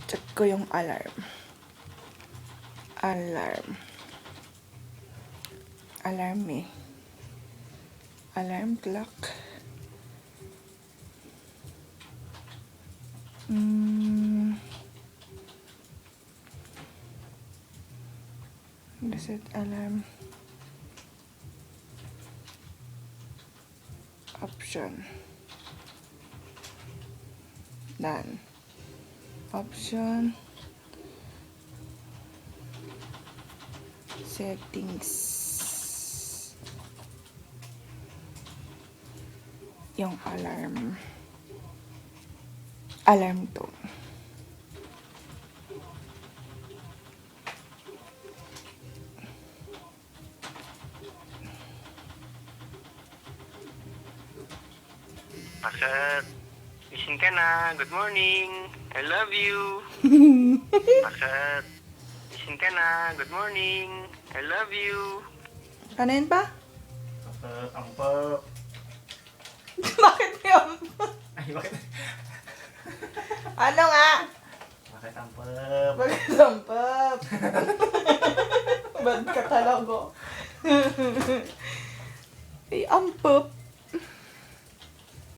Check ko yung alarm. Alarm eh. Alarm clock. Reset alarm. Option. Done. Option. Settings. Yung alarm. Alarm tone. Bakit? Gising ka na. Good morning. I love you. Bakit? Gising ka na. Good morning. I love you. Kanin pa? Bakit? Ampap. Bakit yung... Ay, bakit? Ano nga? Bakit ampap? Bakit sampap? Bad ka talaga. Ay, ampap.